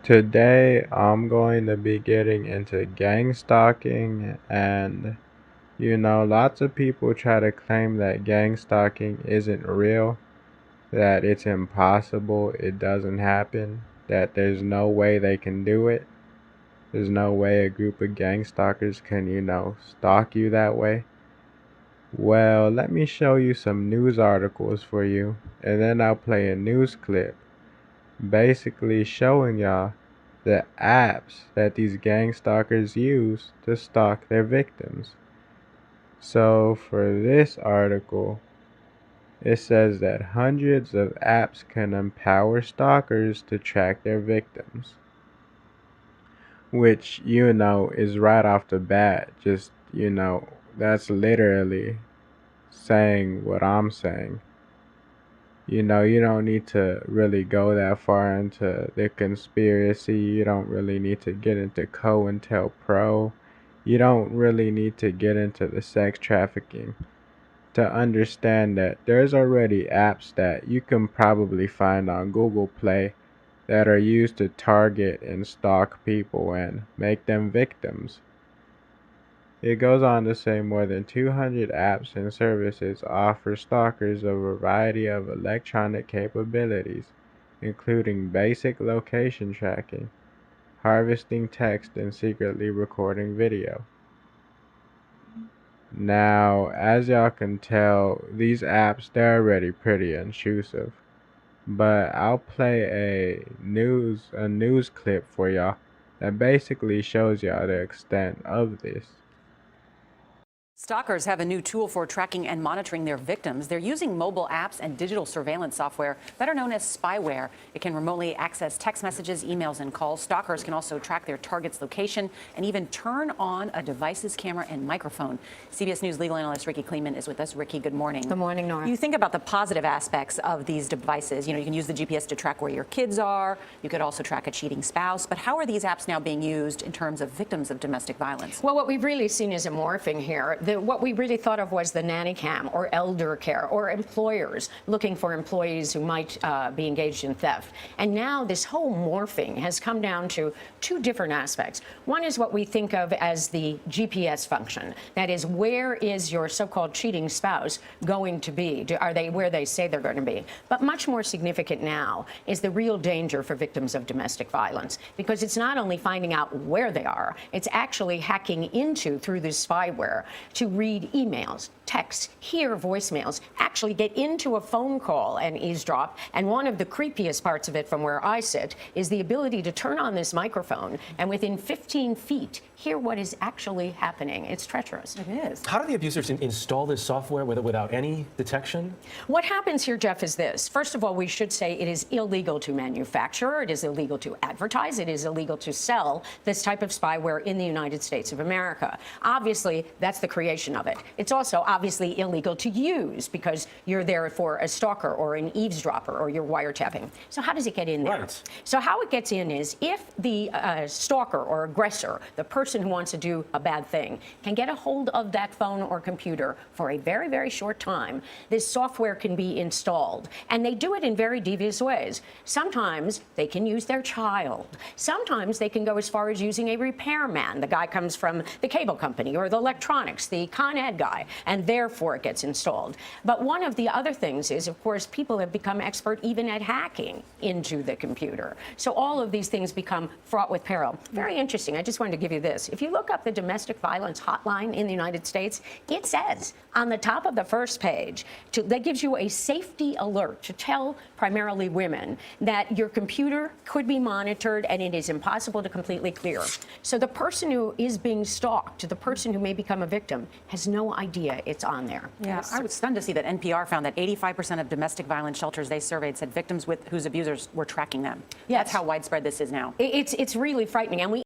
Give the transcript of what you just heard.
Today, I'm going to be getting into gang stalking, and lots of people try to claim that gang stalking isn't real, that it's impossible, it doesn't happen, that there's no way they can do it. There's no way a group of gang stalkers can, stalk you that way. Well, let me show you some news articles for you, and then I'll play a news clip basically showing y'all the apps that these gang stalkers use to stalk their victims. So for this article, it says that hundreds of apps can empower stalkers to track their victims, which is right off the bat just, that's literally saying what I'm saying. You don't need to really go that far into the conspiracy. You don't really need to get into COINTELPRO. You don't really need to get into the sex trafficking to understand that there's already apps that you can probably find on Google Play that are used to target and stalk people and make them victims. It goes on to say more than 200 apps and services offer stalkers a variety of electronic capabilities, including basic location tracking, harvesting text, and secretly recording video. Now, as y'all can tell, these apps, they're already pretty intrusive. But I'll play a news clip for y'all that basically shows y'all the extent of this. Stalkers have a new tool for tracking and monitoring their victims. They're using mobile apps and digital surveillance software, better known as spyware. It can remotely access text messages, emails, and calls. Stalkers can also track their target's location and even turn on a device's camera and microphone. CBS News legal analyst Ricky Kleeman is with us. Ricky, good morning. Good morning, Nora. You think about the positive aspects of these devices. You can use the GPS to track where your kids are. You could also track a cheating spouse. But how are these apps now being used in terms of victims of domestic violence? Well, what we've really seen is a morphing here. What we really thought of was the nanny cam or elder care or employers looking for employees who might be engaged in theft. And now this whole morphing has come down to two different aspects. One is what we think of as the GPS function. That is, where is your so-called cheating spouse going to be? Are they where they say they're going to be? But much more significant now is the real danger for victims of domestic violence, because it's not only finding out where they are, it's actually hacking into, through this spyware, to read emails, texts, hear voicemails, actually get into a phone call and eavesdrop. And one of the creepiest parts of it from where I sit is the ability to turn on this microphone and within 15 feet hear what is actually happening. It's treacherous. It is. How do the abusers install this software without any detection? What happens here, Jeff, is this. First of all, we should say it is illegal to manufacture, it is illegal to advertise, it is illegal to sell this type of spyware in the United States of America. Obviously, that's the creation of it. It's also obviously illegal to use because you're there for a stalker or an eavesdropper or you're wiretapping. So how does it get in there? Right. So how it gets in is if the stalker or aggressor, the person who wants to do a bad thing, can get a hold of that phone or computer for a very, very short time, this software can be installed. And they do it in very devious ways. Sometimes they can use their child. Sometimes they can go as far as using a repairman. The guy comes from the cable company or the electronics, the Con Ed guy, and therefore it gets installed. But one of the other things is, of course, people have become expert even at hacking into the computer. So all of these things become fraught with peril. Very interesting. I just wanted to give you this. If you look up the domestic violence hotline in the United States, it says on the top of the first page, that gives you a safety alert to tell primarily women that your computer could be monitored and it is impossible to completely clear. So the person who is being stalked, the person who may become a victim, has no idea it's on there. Yeah, Yes. I was stunned to see that NPR found that 85% of domestic violence shelters they surveyed said victims whose abusers were tracking them. Yes. That's how widespread this is now. It's really frightening. And we